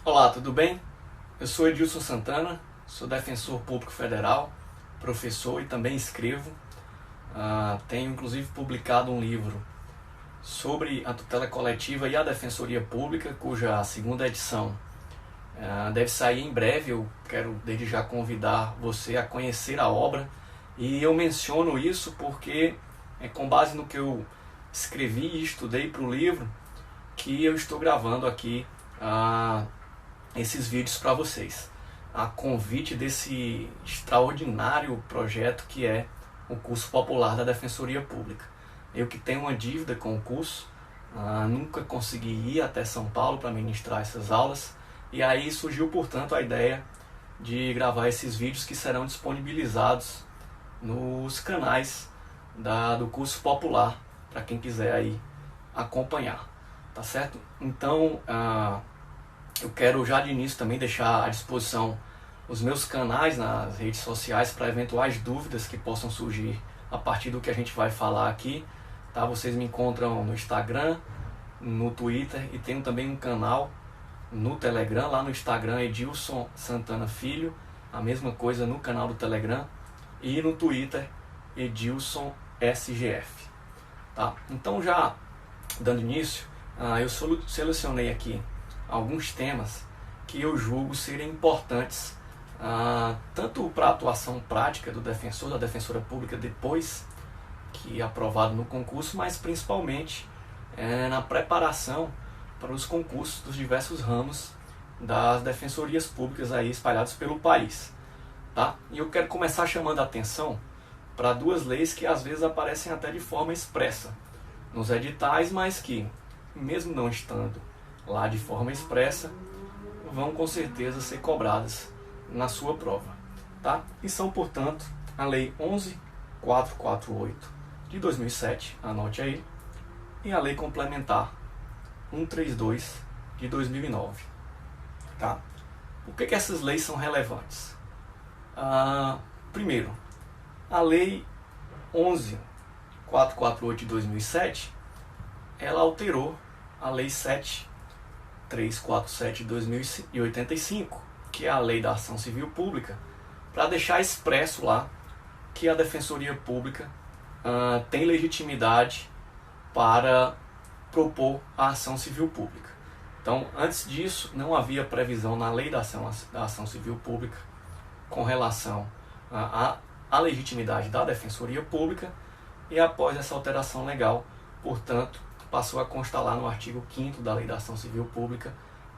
Olá, tudo bem? Eu sou Edilson Santana, sou defensor público federal, professor e também escrevo. Tenho inclusive publicado um livro sobre a tutela coletiva e a defensoria pública, cuja segunda edição deve sair em breve. Eu quero desde já convidar você a conhecer a obra, e eu menciono isso porque é com base no que eu escrevi e estudei para o livro que eu estou gravando aqui esses vídeos para vocês, a convite desse extraordinário projeto que é o curso popular da Defensoria Pública. Eu que tenho uma dívida com o curso, nunca consegui ir até São Paulo para ministrar essas aulas, e aí surgiu, portanto, a ideia de gravar esses vídeos que serão disponibilizados nos canais do curso popular, para quem quiser aí acompanhar, tá certo? Então, eu quero já de início também deixar à disposição os meus canais nas redes sociais para eventuais dúvidas que possam surgir a partir do que a gente vai falar aqui, tá? Vocês me encontram no Instagram, no Twitter, e tenho também um canal no Telegram. Lá no Instagram, Edilson Santana Filho, a mesma coisa no canal do Telegram, e no Twitter, Edilson SGF, tá? Então, já dando início, eu selecionei aqui alguns temas que eu julgo serem importantes, tanto para a atuação prática do defensor, da defensora pública, depois que é aprovado no concurso, mas principalmente na preparação para os concursos dos diversos ramos das defensorias públicas aí espalhados pelo país, tá? E eu quero começar chamando a atenção para duas leis que às vezes aparecem até de forma expressa nos editais, mas que, mesmo não estando lá de forma expressa, vão com certeza ser cobradas na sua prova, tá? E são, portanto, a Lei 11.448 de 2007, anote aí, e a Lei Complementar 132 de 2009, tá? Por que essas leis são relevantes? Primeiro, a Lei 11.448 de 2007, ela alterou a Lei 7.347 de 2085, que é a Lei da Ação Civil Pública, para deixar expresso lá que a Defensoria Pública tem legitimidade para propor a ação civil pública. Então, antes disso, não havia previsão na Lei da Ação Civil Pública com relação à legitimidade da Defensoria Pública, e após essa alteração legal, portanto, passou a constar lá no artigo 5º da Lei da Ação Civil Pública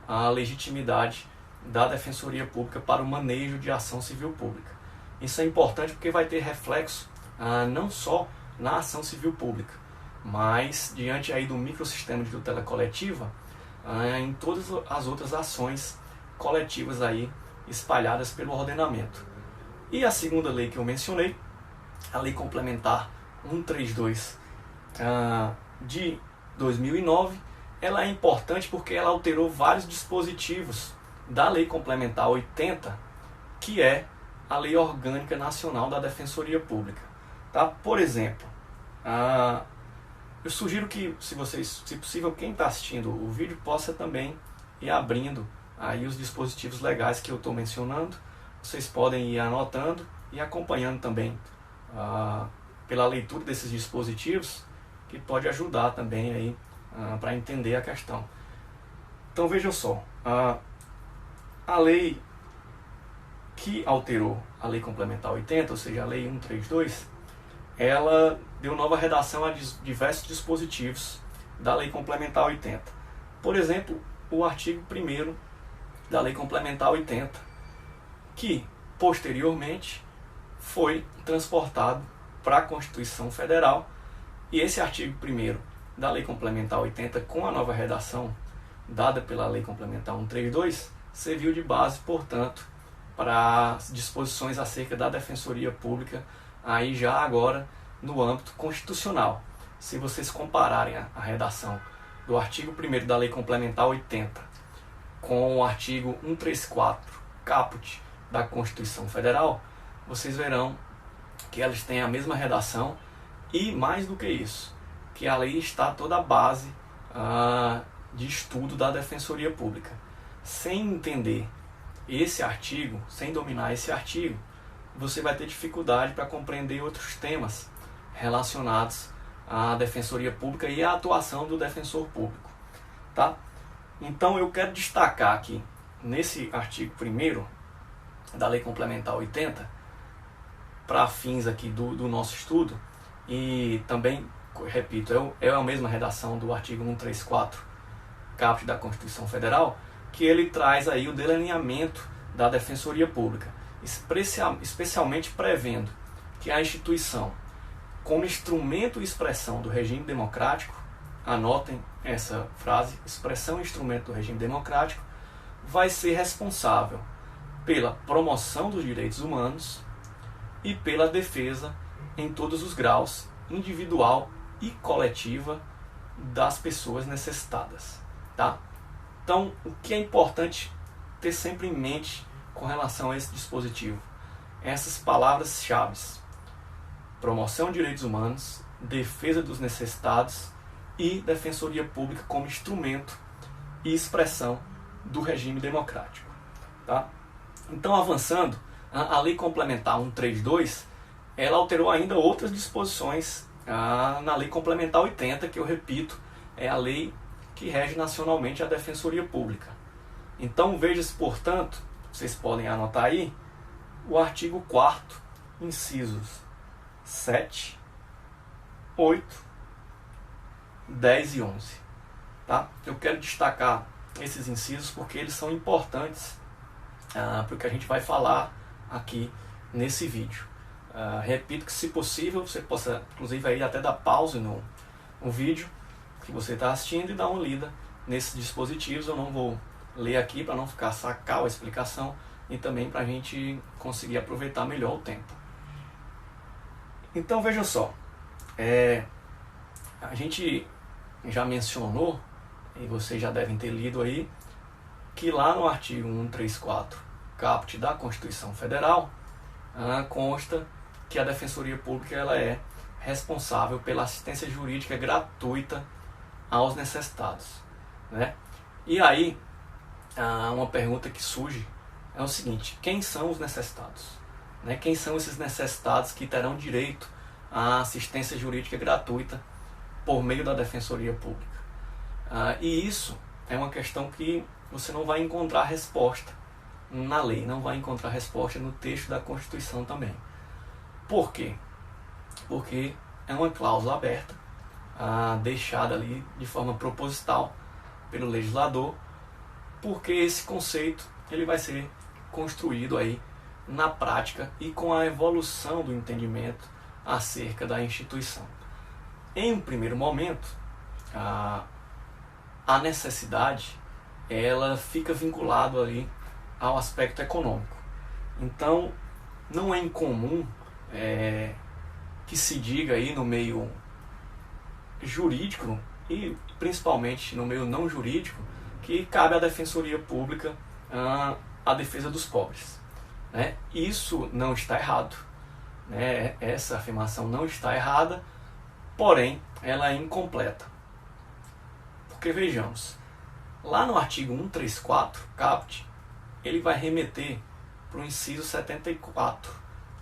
a legitimidade da Defensoria Pública para o manejo de ação civil pública. Isso é importante porque vai ter reflexo não só na ação civil pública, mas diante aí do microsistema de tutela coletiva, em todas as outras ações coletivas aí espalhadas pelo ordenamento. E a segunda lei que eu mencionei, a Lei Complementar 132 de 2009, ela é importante porque ela alterou vários dispositivos da Lei Complementar 80, que é a Lei Orgânica Nacional da Defensoria Pública, tá? Por exemplo, eu sugiro que, se possível, quem está assistindo o vídeo possa também ir abrindo aí os dispositivos legais que eu estou mencionando. Vocês podem ir anotando e acompanhando também pela leitura desses dispositivos, que pode ajudar também aí para entender a questão. Então vejam só, a lei que alterou a Lei Complementar 80, ou seja, a Lei 132, ela deu nova redação a diversos dispositivos da Lei Complementar 80. Por exemplo, o artigo 1º da Lei Complementar 80, que posteriormente foi transportado para a Constituição Federal, e esse artigo 1º da Lei Complementar 80, com a nova redação dada pela Lei Complementar 132, serviu de base, portanto, para as disposições acerca da Defensoria Pública, aí já agora no âmbito constitucional. Se vocês compararem a redação do artigo 1º da Lei Complementar 80 com o artigo 134, caput, da Constituição Federal, vocês verão que elas têm a mesma redação, e mais do que isso, que a lei está toda a base de estudo da Defensoria Pública. sem entender esse artigo, sem dominar esse artigo, você vai ter dificuldade para compreender outros temas relacionados à Defensoria Pública e à atuação do defensor público. Tá? Então eu quero destacar aqui, nesse artigo 1º da Lei Complementar 80, para fins aqui do nosso estudo, e também, repito, é a mesma redação do artigo 134, caput da Constituição Federal, que ele traz aí o delineamento da Defensoria Pública, especialmente prevendo que a instituição, como instrumento e expressão do regime democrático, anotem essa frase, expressão e instrumento do regime democrático, vai ser responsável pela promoção dos direitos humanos e pela defesa em todos os graus, individual e coletiva, das pessoas necessitadas. Tá? Então, o que é importante ter sempre em mente com relação a esse dispositivo? Essas palavras-chave: promoção de direitos humanos, defesa dos necessitados e defensoria pública como instrumento e expressão do regime democrático. Tá? Então, avançando, a Lei Complementar 132, ela alterou ainda outras disposições na Lei Complementar 80, que eu repito, é a lei que rege nacionalmente a Defensoria Pública. Então, veja-se, portanto, vocês podem anotar aí, o artigo 4º, incisos 7, 8, 10 e 11. Tá? Eu quero destacar esses incisos porque eles são importantes para o que a gente vai falar aqui nesse vídeo. Repito que, se possível, você possa, inclusive, aí até dar pause no vídeo que você está assistindo e dar uma lida nesses dispositivos. Eu não vou ler aqui para não ficar sacar a explicação e também para a gente conseguir aproveitar melhor o tempo. Então, vejam só, a gente já mencionou, e vocês já devem ter lido aí, que lá no artigo 134, caput da Constituição Federal, consta que a Defensoria Pública ela é responsável pela assistência jurídica gratuita aos necessitados. Né? E aí, uma pergunta que surge é o seguinte: quem são os necessitados? Né? Quem são esses necessitados que terão direito à assistência jurídica gratuita por meio da Defensoria Pública? E isso é uma questão que você não vai encontrar resposta na lei, não vai encontrar resposta no texto da Constituição também. Por quê? Porque é uma cláusula aberta, deixada ali de forma proposital pelo legislador, porque esse conceito ele vai ser construído aí na prática e com a evolução do entendimento acerca da instituição. Em um primeiro momento, a necessidade ela fica vinculada ali ao aspecto econômico. Então, não é incomum que se diga aí no meio jurídico e principalmente no meio não jurídico que cabe à Defensoria Pública a defesa dos pobres. Né? Isso não está errado. Né? Essa afirmação não está errada, porém ela é incompleta. Porque vejamos, lá no artigo 134, caput, ele vai remeter para o inciso 74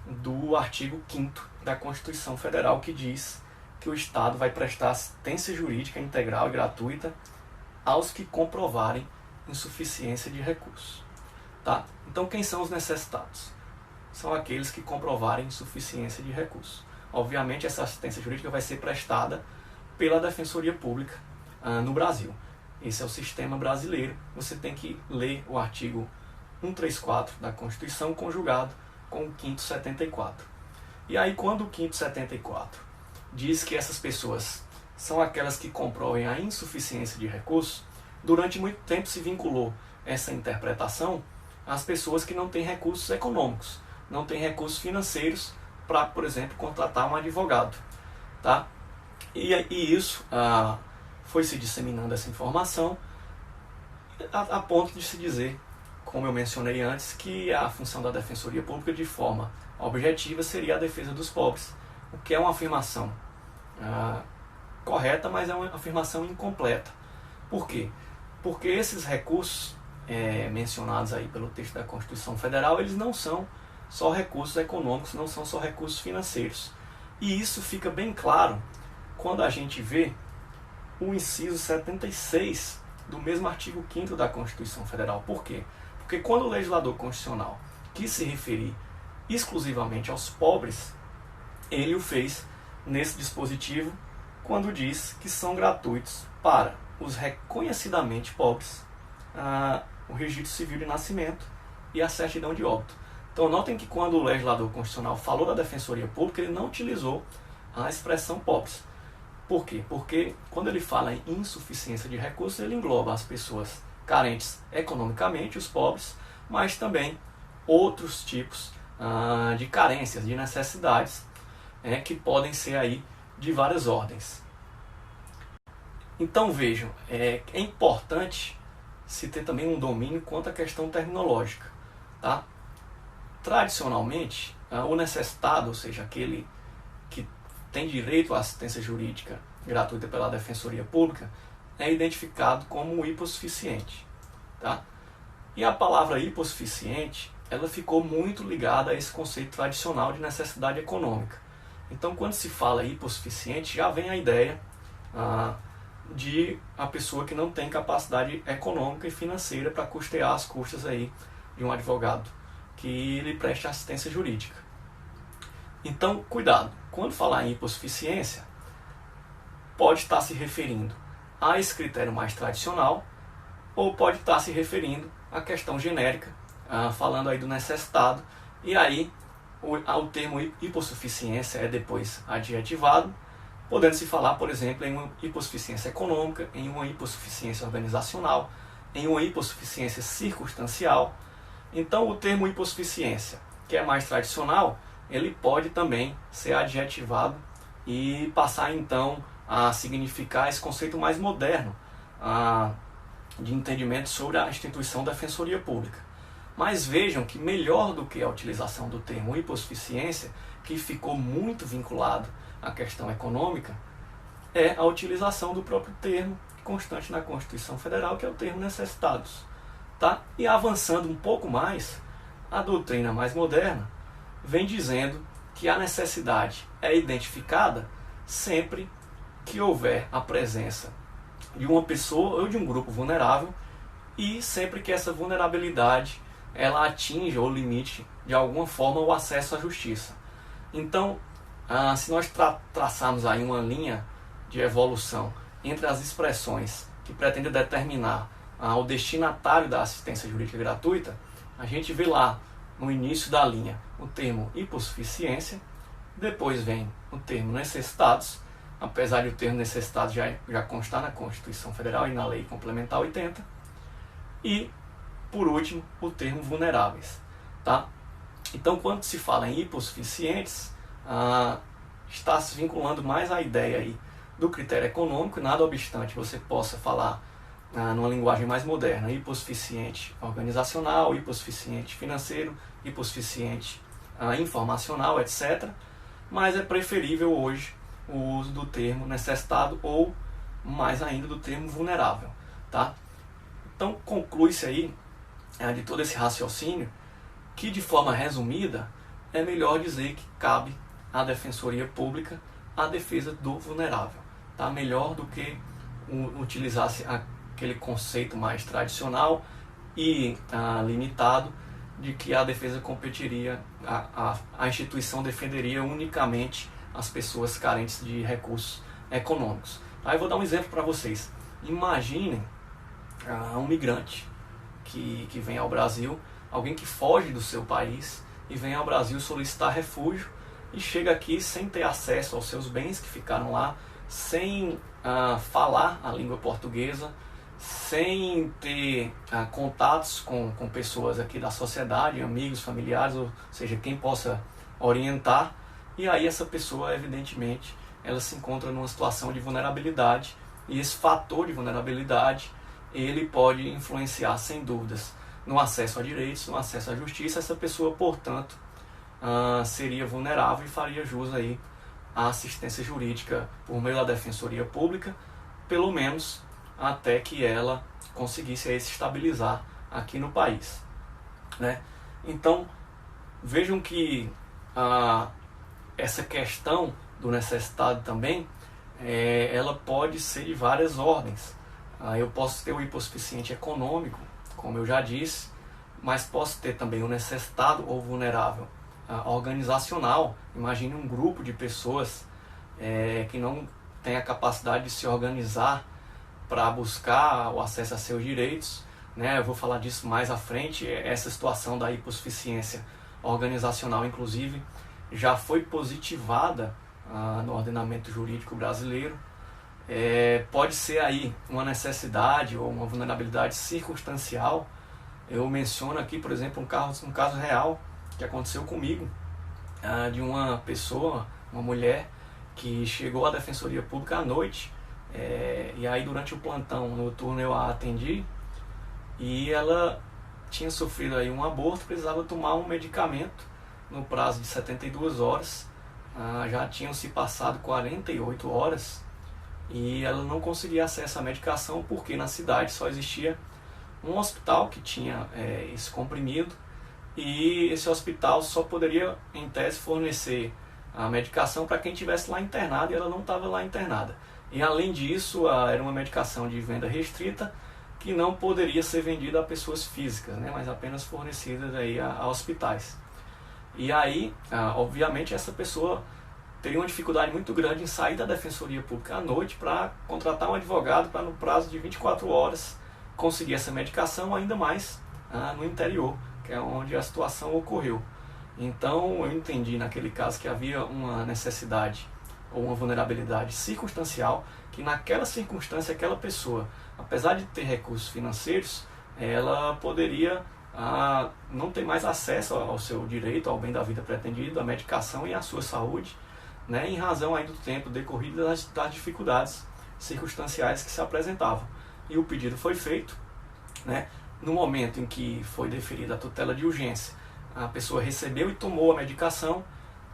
do artigo 5º da Constituição Federal, que diz que o Estado vai prestar assistência jurídica integral e gratuita aos que comprovarem insuficiência de recursos. Tá? Então, quem são os necessitados? São aqueles que comprovarem insuficiência de recursos. Obviamente, essa assistência jurídica vai ser prestada pela Defensoria Pública no Brasil. Esse é o sistema brasileiro. Você tem que ler o artigo 134 da Constituição conjugado com o 5º 74. E aí, quando o 5º 74 diz que essas pessoas são aquelas que comprovem a insuficiência de recursos, durante muito tempo se vinculou essa interpretação às pessoas que não têm recursos econômicos, não têm recursos financeiros para, por exemplo, contratar um advogado. Tá? E isso foi se disseminando essa informação a ponto de se dizer, como eu mencionei antes, que a função da Defensoria Pública de forma objetiva seria a defesa dos pobres, o que é uma afirmação correta, mas é uma afirmação incompleta. Por quê? Porque esses recursos mencionados aí pelo texto da Constituição Federal, eles não são só recursos econômicos, não são só recursos financeiros. E isso fica bem claro quando a gente vê o inciso 76 do mesmo artigo 5º da Constituição Federal. Por quê? Porque quando o legislador constitucional quis se referir exclusivamente aos pobres, ele o fez nesse dispositivo quando diz que são gratuitos para os reconhecidamente pobres o registro civil de nascimento e a certidão de óbito. Então notem que quando o legislador constitucional falou da Defensoria Pública, ele não utilizou a expressão pobres. Por quê? Porque quando ele fala em insuficiência de recursos, ele engloba as pessoas carentes economicamente, os pobres, mas também outros tipos de carências, de necessidades, que podem ser aí de várias ordens. Então vejam, é importante se ter também um domínio quanto à questão terminológica. Tá? Tradicionalmente, o necessitado, ou seja, aquele que tem direito à assistência jurídica gratuita pela Defensoria Pública, é identificado como hipossuficiente. Tá? E a palavra hipossuficiente, ela ficou muito ligada a esse conceito tradicional de necessidade econômica. Então, quando se fala hipossuficiente, já vem a ideia de a pessoa que não tem capacidade econômica e financeira para custear as custas aí de um advogado que lhe preste assistência jurídica. Então, cuidado, quando falar em hipossuficiência, pode estar se referindo a esse critério mais tradicional ou pode estar se referindo à questão genérica, falando aí do necessitado, e aí o termo hipossuficiência é depois adjetivado, podendo se falar, por exemplo, em uma hipossuficiência econômica, em uma hipossuficiência organizacional, em uma hipossuficiência circunstancial. Então, o termo hipossuficiência, que é mais tradicional, ele pode também ser adjetivado e passar, então, a significar esse conceito mais moderno de entendimento sobre a instituição da Defensoria Pública. Mas vejam que melhor do que a utilização do termo hipossuficiência, que ficou muito vinculado à questão econômica, é a utilização do próprio termo constante na Constituição Federal, que é o termo necessitados. Tá? E avançando um pouco mais, a doutrina mais moderna vem dizendo que a necessidade é identificada sempre que houver a presença de uma pessoa ou de um grupo vulnerável e sempre que essa vulnerabilidade ela atinja ou limite de alguma forma o acesso à justiça. Então, se nós traçarmos aí uma linha de evolução entre as expressões que pretendem determinar o destinatário da assistência jurídica gratuita, a gente vê lá no início da linha o termo hipossuficiência, depois vem o termo necessitados, apesar de o termo necessitados já constar na Constituição Federal e na Lei Complementar 80, e por último o termo vulneráveis. Tá? Então, quando se fala em hipossuficientes, está se vinculando mais à ideia aí do critério econômico, nada obstante você possa falar numa linguagem mais moderna, hipossuficiente organizacional, hipossuficiente financeiro, hipossuficiente informacional, etc. Mas é preferível hoje o uso do termo necessitado ou, mais ainda, do termo vulnerável. Tá? Então, conclui-se aí, de todo esse raciocínio, que de forma resumida, é melhor dizer que cabe à Defensoria Pública a defesa do vulnerável. Tá? Melhor do que utilizar-se aquele conceito mais tradicional e limitado de que a defesa competiria, a instituição defenderia unicamente as pessoas carentes de recursos econômicos. Aí eu vou dar um exemplo para vocês. Imaginem um migrante que vem ao Brasil, alguém que foge do seu país e vem ao Brasil solicitar refúgio e chega aqui sem ter acesso aos seus bens que ficaram lá, sem falar a língua portuguesa, sem ter contatos com pessoas aqui da sociedade, amigos, familiares, ou seja, quem possa orientar. E aí essa pessoa, evidentemente, ela se encontra numa situação de vulnerabilidade, e esse fator de vulnerabilidade ele pode influenciar, sem dúvidas, no acesso a direitos, no acesso à justiça. Essa pessoa, portanto, seria vulnerável e faria jus aí à assistência jurídica por meio da Defensoria Pública, pelo menos até que ela conseguisse aí se estabilizar aqui no país, né? Então, vejam que essa questão do necessitado também, ela pode ser de várias ordens. Eu posso ter o hipossuficiente econômico, como eu já disse, mas posso ter também o necessitado ou vulnerável organizacional. Imagine um grupo de pessoas que não tem a capacidade de se organizar para buscar o acesso a seus direitos, né? Eu vou falar disso mais à frente. Essa situação da hipossuficiência organizacional, inclusive, já foi positivada no ordenamento jurídico brasileiro. Pode ser aí uma necessidade ou uma vulnerabilidade circunstancial. Eu menciono aqui, por exemplo, um caso real que aconteceu comigo, de uma pessoa, uma mulher, que chegou à Defensoria Pública à noite, e aí durante o plantão noturno eu a atendi, e ela tinha sofrido aí um aborto, precisava tomar um medicamento no prazo de 72 horas, já tinham se passado 48 horas, e ela não conseguia acesso à medicação porque na cidade só existia um hospital que tinha esse comprimido, e esse hospital só poderia, em tese, fornecer a medicação para quem estivesse lá internado, e ela não estava lá internada. E além disso, era uma medicação de venda restrita que não poderia ser vendida a pessoas físicas, né, mas apenas fornecida aí a hospitais. E aí, obviamente, essa pessoa teria uma dificuldade muito grande em sair da Defensoria Pública à noite para contratar um advogado para, no prazo de 24 horas, conseguir essa medicação, ainda mais no interior, que é onde a situação ocorreu. Então, eu entendi naquele caso que havia uma necessidade ou uma vulnerabilidade circunstancial, que naquela circunstância, aquela pessoa, apesar de ter recursos financeiros, ela poderia não ter mais acesso ao seu direito, ao bem da vida pretendido, à medicação e à sua saúde, né, em razão aí do tempo decorrido das dificuldades circunstanciais que se apresentavam. E o pedido foi feito, né, no momento em que foi deferida a tutela de urgência, a pessoa recebeu e tomou a medicação,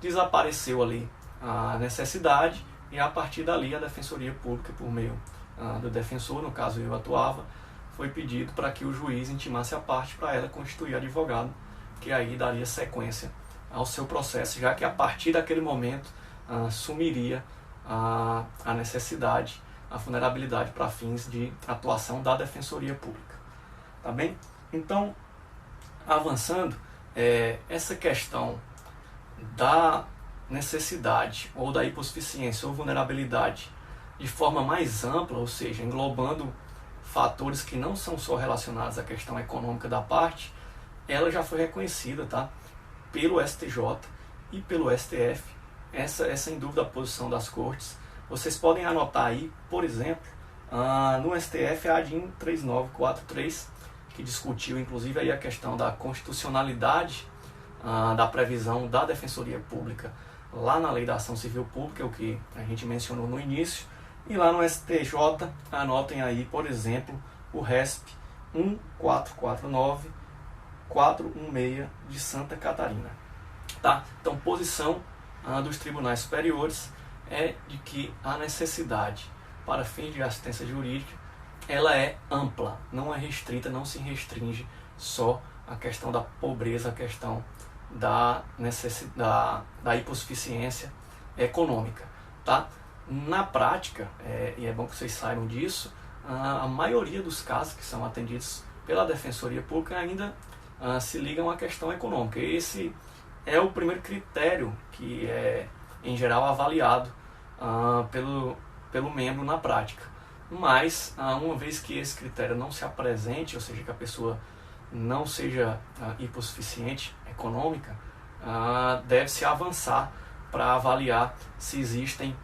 desapareceu ali a necessidade, e a partir dali a Defensoria Pública, por meio do defensor, no caso eu atuava, foi pedido para que o juiz intimasse a parte para ela constituir advogado, que aí daria sequência ao seu processo, já que a partir daquele momento sumiria a necessidade, a vulnerabilidade para fins de atuação da Defensoria Pública. Tá bem? Então, avançando, essa questão da necessidade ou da hipossuficiência ou vulnerabilidade de forma mais ampla, ou seja, englobando fatores que não são só relacionados à questão econômica da parte, ela já foi reconhecida, tá, pelo STJ e pelo STF. Essa é sem dúvida a posição das cortes. Vocês podem anotar aí, por exemplo, no STF a ADIM 3943, que discutiu inclusive aí a questão da constitucionalidade da previsão da Defensoria Pública lá na Lei da Ação Civil Pública, o que a gente mencionou no início. E lá no STJ, anotem aí, por exemplo, o RESP 1449-416 de Santa Catarina. Tá? Então, posição dos tribunais superiores é de que a necessidade para fins de assistência jurídica ela é ampla, não é restrita, não se restringe só à questão da pobreza, à questão da necessidade, da hipossuficiência econômica. Tá? Na prática, e é bom que vocês saibam disso, a maioria dos casos que são atendidos pela Defensoria Pública ainda se ligam à questão econômica. Esse é o primeiro critério que é, em geral, avaliado pelo membro na prática. Mas, uma vez que esse critério não se apresente, ou seja, que a pessoa não seja hipossuficiente econômica, deve-se avançar para avaliar se existem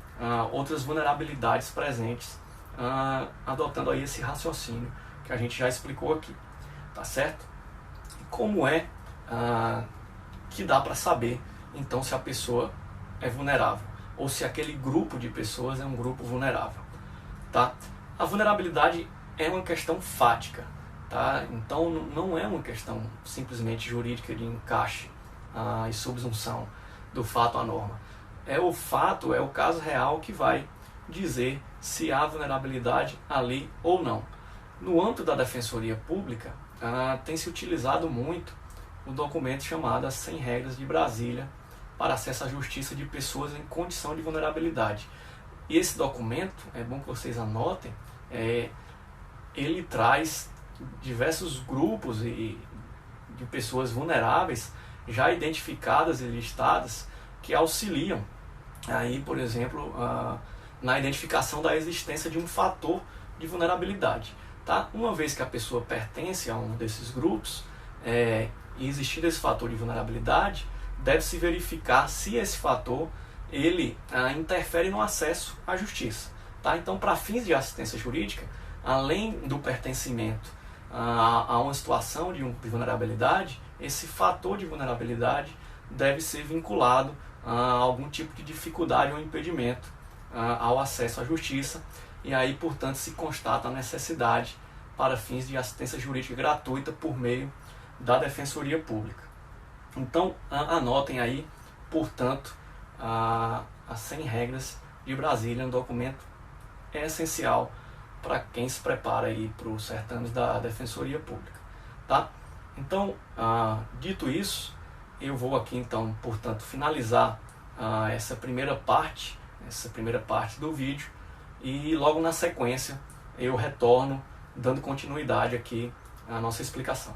outras vulnerabilidades presentes, adotando aí esse raciocínio que a gente já explicou aqui, tá certo? E como é que dá para saber então se a pessoa é vulnerável ou se aquele grupo de pessoas é um grupo vulnerável, tá? A vulnerabilidade é uma questão fática, tá? Então não é uma questão simplesmente jurídica de encaixe e subsunção do fato à norma. O fato, é o caso real que vai dizer se há vulnerabilidade ali ou não. No âmbito da Defensoria Pública, tem se utilizado muito o documento chamado As 100 Regras de Brasília para acesso à justiça de pessoas em condição de vulnerabilidade. E esse documento, é bom que vocês anotem, ele traz diversos grupos de pessoas vulneráveis já identificadas e listadas que auxiliam aí, por exemplo, na identificação da existência de um fator de vulnerabilidade. Tá? Uma vez que a pessoa pertence a um desses grupos, e existindo esse fator de vulnerabilidade, deve-se verificar se esse fator ele interfere no acesso à justiça. Tá? Então, para fins de assistência jurídica, além do pertencimento a uma situação de vulnerabilidade, esse fator de vulnerabilidade deve ser vinculado a algum tipo de dificuldade ou impedimento ao acesso à justiça, e aí, portanto, se constata a necessidade para fins de assistência jurídica gratuita por meio da Defensoria Pública. Então, anotem aí, portanto, as 100 regras de Brasília, um documento essencial para quem se prepara aí para os certames da Defensoria Pública. Tá? Então, dito isso, eu vou aqui, então, portanto, finalizar essa primeira parte do vídeo, e logo na sequência eu retorno dando continuidade aqui à nossa explicação.